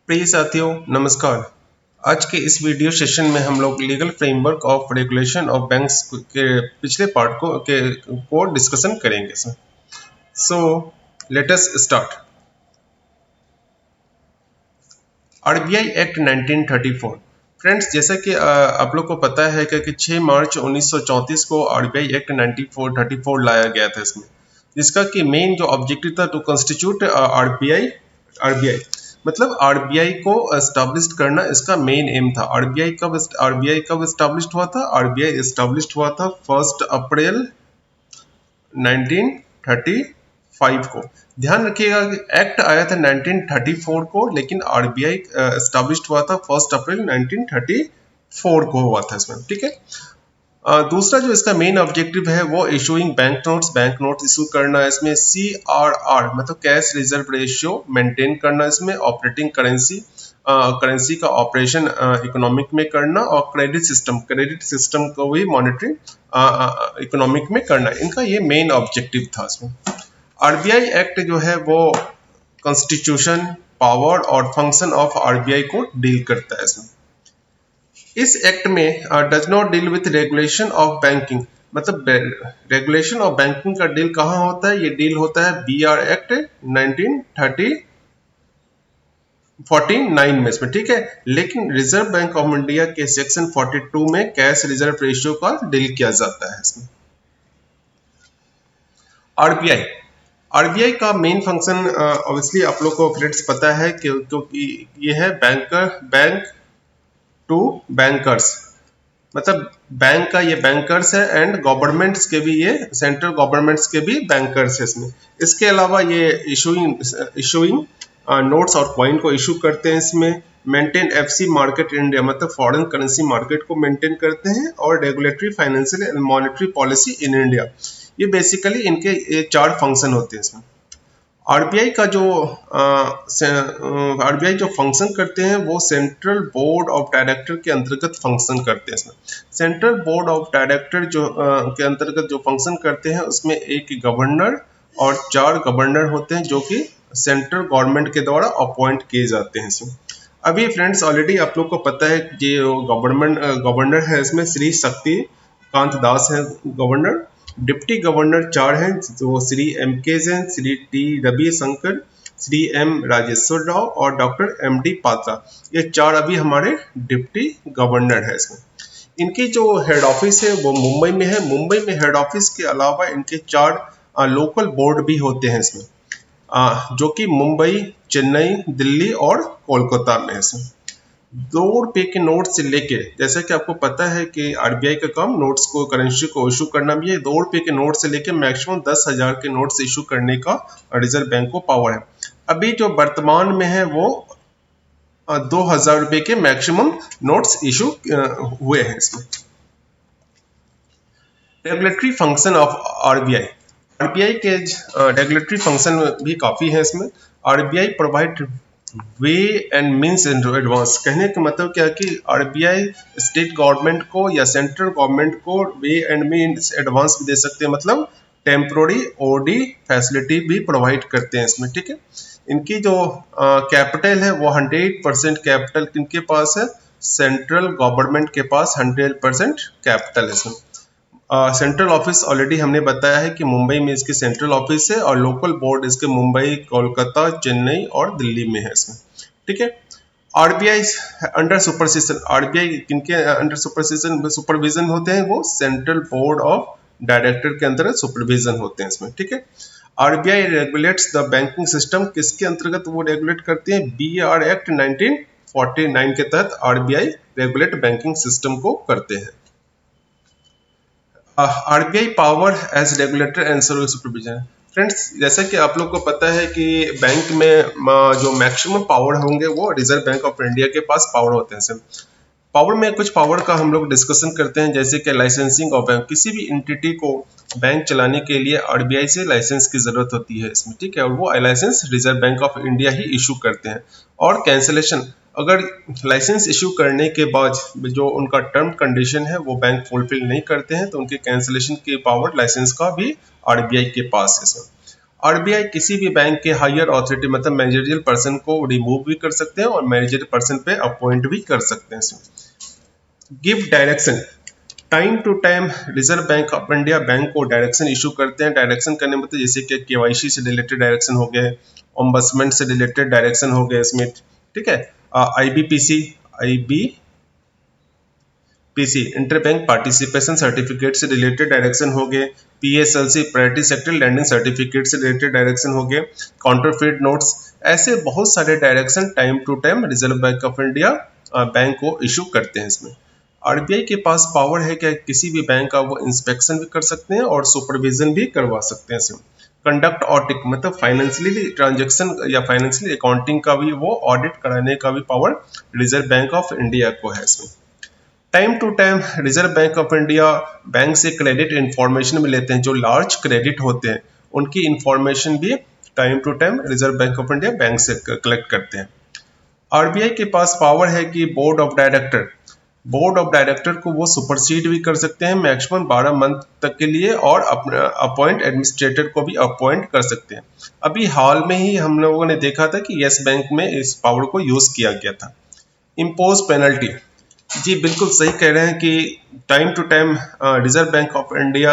प्रिय साथियों नमस्कार। आज के इस वीडियो सेशन में हम लोग legal framework of regulation of banks के पिछले पार्ट को डिस्कशन करेंगे। So let us start. RBI act 1934। Friends, जैसा कि आप लोग को पता है कि 6 मार्च 1934 को आरबीआई एक्ट 1934 लाया गया था इसमें, जिसका कि मेन जो ऑब्जेक्टिव था टू कॉन्स्टिट्यूट आरबीआई मतलब आरबीआई को एस्टैब्लिश करना इसका मेन एम था। आरबीआई कब एस्टैब्लिश हुआ था? आरबीआई एस्टैब्लिश हुआ था 1 अप्रैल 1935 को। ध्यान रखिएगा कि एक्ट आया था 1934 को, लेकिन आरबीआई एस्टैब्लिश हुआ था 1 अप्रैल 1934 को हुआ था इसमें। ठीक है। दूसरा जो इसका मेन ऑब्जेक्टिव है वो इशूइंग बैंक नोट्स इशू करना है इसमें। CRR मतलब कैश रिजर्व रेशियो मेंटेन करना, इसमें ऑपरेटिंग करेंसी का ऑपरेशन इकोनॉमिक में करना, और क्रेडिट सिस्टम को भी मॉनिटरिंग इकोनॉमिक में करना। इनका ये मेन ऑब्जेक्टिव था इसमें। आरबीआई एक्ट जो है वो कॉन्स्टिट्यूशन, पावर और फंक्शन ऑफ आरबीआई को डील करता है इसमें। इस एक्ट में does not deal with regulation of banking, मतलब रेगुलेशन ऑफ बैंकिंग का डील कहाँ होता है? ये डील होता है BR एक्ट 1949 में इसमें। ठीक है। लेकिन रिजर्व बैंक ऑफ इंडिया के सेक्शन 42 में कैश रिजर्व रेशियो का डील किया जाता है इसमें। आरबीआई का मेन फंक्शन ऑब्वियसली आप लोग को फ्रेंड्स पता है क्योंकि ये है बैंक टू बैंकर्स, मतलब बैंक का ये बैंकर्स है एंड गवर्नमेंट्स के भी, ये सेंट्रल गवर्नमेंट्स के भी बैंकर्स है इसमें। इसके अलावा ये इशूइंग नोट्स और कॉइन को इशू करते हैं इसमें। मेंटेन एफसी मार्केट इंडिया मतलब फॉरेन करेंसी मार्केट को मेंटेन करते हैं, और regulatory financial and monetary policy in India. ये बेसिकली इनके ये 4 फंक्शन होते हैं इसमें। आरबीआई जो फंक्शन करते हैं वो सेंट्रल बोर्ड ऑफ डायरेक्टर के अंतर्गत फंक्शन करते हैं इसमें। सेंट्रल बोर्ड ऑफ डायरेक्टर जो के अंतर्गत जो फंक्शन करते हैं उसमें एक गवर्नर और 4 गवर्नर होते हैं जो कि सेंट्रल गवर्नमेंट के द्वारा अपॉइंट किए जाते हैं इसमें। अभी फ्रेंड्स ऑलरेडी आप लोग को पता है कि जो गवर्नर है इसमें श्री शक्ति कांत दास है गवर्नर। डिप्टी गवर्नर 4 हैं जो Shri M.K. Jain, Shri T. Ravishankar, Shri M. Rajeshwar Rao और डॉक्टर M.D. पात्रा। ये 4 अभी हमारे डिप्टी गवर्नर है इसमें। इनकी जो हेड ऑफिस है वो मुंबई में है। मुंबई में हेड ऑफिस के अलावा इनके 4 लोकल बोर्ड भी होते हैं इसमें, जो कि मुंबई, चेन्नई, दिल्ली और कोलकाता में है इसमें। 2 रुपए के नोट से लेके, जैसा कि आपको पता है कि आरबीआई का काम नोट्स को, करेंसी को इशू करना भी है। 2 रुपए के नोट से लेके मैक्सिमम 10,000 के नोट्स इशू करने का रिजर्व बैंक को पावर है। अभी जो वर्तमान में है वो 2,000 रुपए के मैक्सिमम नोट्स इशू हुए हैं इसमें। Regulatory function of RBI. RBI के रेगुलेटरी फंक्शन भी काफी है इसमें। RBI provide way and means in advance. कहने का मतलब क्या है कि आरबीआई स्टेट गवर्नमेंट को या सेंट्रल गवर्नमेंट को वे एंड मीन्स एडवांस भी दे सकते हैं, मतलब टेम्पोररी ओडी फैसिलिटी भी प्रोवाइड करते हैं इसमें। ठीक है। इनकी जो कैपिटल है वो 100% कैपिटल किनके पास है? सेंट्रल गवर्नमेंट के पास 100% कैपिटल है इसमें। सेंट्रल ऑफिस ऑलरेडी हमने बताया है कि मुंबई में इसके सेंट्रल ऑफिस है, और लोकल बोर्ड इसके मुंबई, कोलकाता, चेन्नई और दिल्ली में है इसमें। ठीक है। RBI under supervision. आरबीआई किनके अंडर सुपरविजन होते हैं? वो सेंट्रल बोर्ड ऑफ डायरेक्टर के अंतर्गत सुपरविजन होते हैं इसमें। ठीक है। RBI regulates the banking system. किसके अंतर्गत वो रेगुलेट करती है? BR एक्ट 1949 के तहत आरबीआई रेगुलेट बैंकिंग सिस्टम को करते हैं। RBI power as regulator and supervision. Friends, जैसा कि आप लोग को पता है कि बैंक में जो मैक्सिमम पावर होंगे वो रिजर्व बैंक ऑफ इंडिया के पास पावर होते हैं। पावर में कुछ पावर का हम लोग डिस्कशन करते हैं, जैसे कि लाइसेंसिंग ऑफ बैंक। किसी भी एंटिटी को बैंक चलाने के लिए आरबीआई से लाइसेंस की जरूरत होती है इसमें। ठीक है। और वो licence Reserve bank of India ही इशू करते हैं। और कैंसिलेशन, अगर लाइसेंस इशू करने के बाद जो उनका टर्म कंडीशन है वो बैंक फुलफिल नहीं करते हैं तो उनके कैंसिलेशन की पावर लाइसेंस का भी आरबीआई के पास है सर। आरबीआई किसी भी बैंक के हायर अथॉरिटी मतलब मैनेजरियल पर्सन को रिमूव भी कर सकते हैं और मैनेजरियल पर्सन पे अपॉइंट भी कर सकते हैं। Give direction, time to time reserve bank of India bank को डायरेक्शन इशू करते हैं। डायरेक्शन करने मतलब जैसे कि केवाईसी से रिलेटेड डायरेक्शन हो गए, ओम्बड्समेंट से रिलेटेड डायरेक्शन हो गए इसमें, ठीक है। IBPC, PC inter bank participation certificate से रिलेटेड डायरेक्शन हो गए, PSLC priority sector lending certificate से रिलेटेड डायरेक्शन हो गए, काउंटरफीट नोट्स, ऐसे बहुत सारे direction time to time reserve bank of India bank को इशू करते हैं। इसमें आरबीआई के पास पावर है कि किसी भी बैंक का वो इंस्पेक्शन भी कर सकते हैं और सुपरविजन भी करवा सकते हैं। इसमें कंडक्ट ऑडिट मतलब फाइनेंशियली ट्रांजैक्शन या फाइनेंशियल अकाउंटिंग का भी वो ऑडिट कराने का भी power Reserve bank of India को है। इसमें time to time reserve bank of India bank से क्रेडिट इंफॉर्मेशन भी लेते हैं। जो लार्ज क्रेडिट होते हैं उनकी इंफॉर्मेशन भी time to time reserve bank of India bank से कलेक्ट करते हैं। आरबीआई के पास पावर है कि बोर्ड ऑफ डायरेक्टर को वो सुपरसीड भी कर सकते हैं मैक्सिमम 12 मंथ तक के लिए, और अपॉइंट एडमिनिस्ट्रेटर को भी अपॉइंट कर सकते हैं। अभी हाल में ही हम लोगों ने देखा था कि येस बैंक में इस पावर को यूज किया गया था। इम्पोज पेनल्टी, जी बिल्कुल सही कह रहे हैं कि time to time reserve bank of India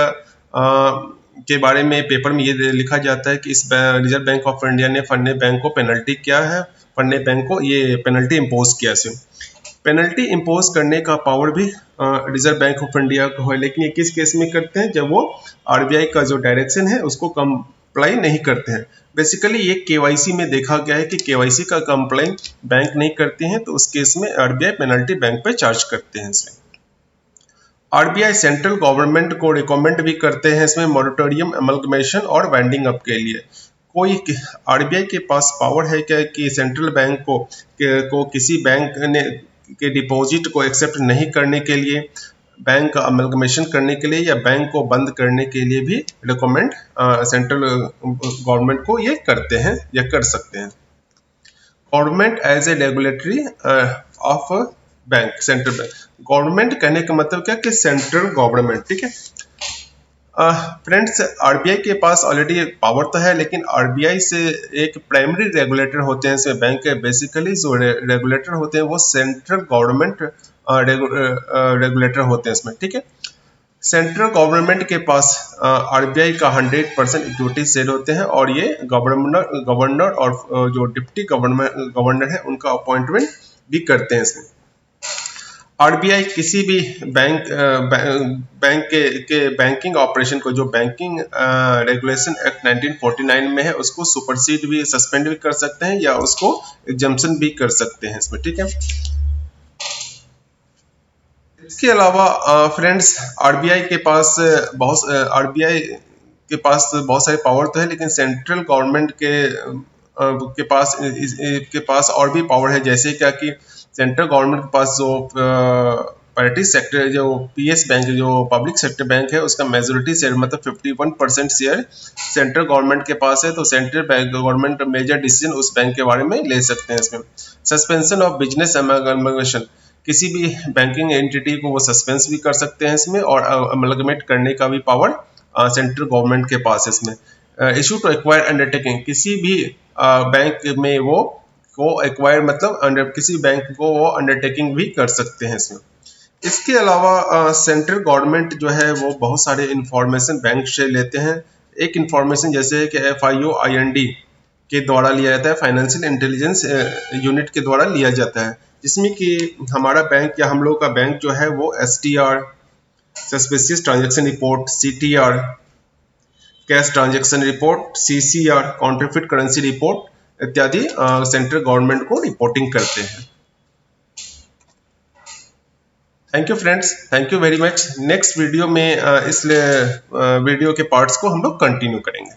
के बारे में पेपर में ये लिखा जाता है कि इस रिजर्व बैंक ऑफ इंडिया ने फन्ने बैंक को पेनल्टी किया है, फन्ने बैंक को ये पेनल्टी इम्पोज किया है। पेनल्टी इम्पोज करने का पावर भी रिजर्व बैंक ऑफ इंडिया को है, लेकिन ये किस केस में करते हैं, जब वो आरबीआई का जो डायरेक्शन है उसको कंप्लाई नहीं करते हैं। बेसिकली ये केवाईसी में देखा गया है कि केवाईसी का कंप्लाई बैंक नहीं करते हैं तो उस केस में आरबीआई पेनल्टी बैंक पे चार्ज करते हैं। इसमें आरबीआई सेंट्रल गवर्नमेंट को रिकमेंड भी करते हैं इसमें मॉनिटोरियम अमलगमेशन और वाइंडिंग अप के लिए। कोई आरबीआई के पास पावर है क्या कि सेंट्रल बैंक को किसी बैंक ने के डिपॉजिट को एक्सेप्ट नहीं करने के लिए, बैंक का अमलगमेशन करने के लिए या बैंक को बंद करने के लिए भी रिकमेंड सेंट्रल गवर्नमेंट को ये करते हैं या कर सकते हैं। Government as a regulatory of bank, central bank, government कहने का मतलब क्या कि सेंट्रल गवर्नमेंट, ठीक है। फ्रेंड्स आरबीआई के पास ऑलरेडी पावर तो है, लेकिन आरबीआई से एक प्राइमरी रेगुलेटर होते हैं इसमें बैंक के। बेसिकली जो रेगुलेटर होते हैं वो सेंट्रल गवर्नमेंट रेगुलेटर होते हैं इसमें, ठीक है। सेंट्रल गवर्नमेंट के पास आरबीआई का 100% इक्विटी शेयर होते हैं और ये गवर्नर और जो डिप्टी गवर्नर है उनका अपॉइंटमेंट भी करते हैं इसमें। आरबीआई किसी भी बैंक के बैंकिंग ऑपरेशन को, जो बैंकिंग रेगुलेशन एक्ट 1949 में है, उसको सुपरसीड भी, सस्पेंड भी कर सकते हैं या उसको एग्जम्पशन भी कर सकते हैं इसमें, ठीक है। इसके अलावा फ्रेंड्स आरबीआई के पास बहुत सारे पावर तो है, लेकिन सेंट्रल गवर्नमेंट के पास और भी पावर है। जैसे क्या कि सेंट्रल गवर्नमेंट के पास जो प्राइवेट सेक्टर, जो पीएस बैंक, जो पब्लिक सेक्टर बैंक है, उसका मेजोरिटी शेयर मतलब 51% शेयर सेंट्रल गवर्नमेंट के पास है, तो सेंट्रल गवर्नमेंट मेजर डिसीजन उस बैंक के बारे में ले सकते हैं इसमें। सस्पेंशन ऑफ बिजनेस अमलगमेशन, किसी भी बैंकिंग एंटिटी को वो सस्पेंस भी कर सकते हैं इसमें, और अमलगमेट करने का भी पावर सेंट्रल गवर्नमेंट के पास है इसमें। इशू टू एक्वायर अंडरटेकिंग, किसी भी बैंक में वो को एक्वायर मतलब किसी बैंक को वो अंडरटेकिंग भी कर सकते हैं इसमें। इसके अलावा सेंट्रल गवर्नमेंट जो है वो बहुत सारे इंफॉर्मेशन बैंक से लेते हैं। एक इंफॉर्मेशन जैसे कि FIO-IND के द्वारा लिया जाता है, फाइनेंशियल इंटेलिजेंस यूनिट के द्वारा लिया जाता है, जिसमें कि हमारा बैंक या हम लोग का बैंक जो है वो STR, suspicious transaction report, CTR, cash transaction report, CCR, counterfeit currency report इत्यादि सेंट्रल गवर्नमेंट को रिपोर्टिंग करते हैं। Thank you friends, thank you very much. Next video में इस वीडियो के पार्ट्स को हम लोग कंटिन्यू करेंगे।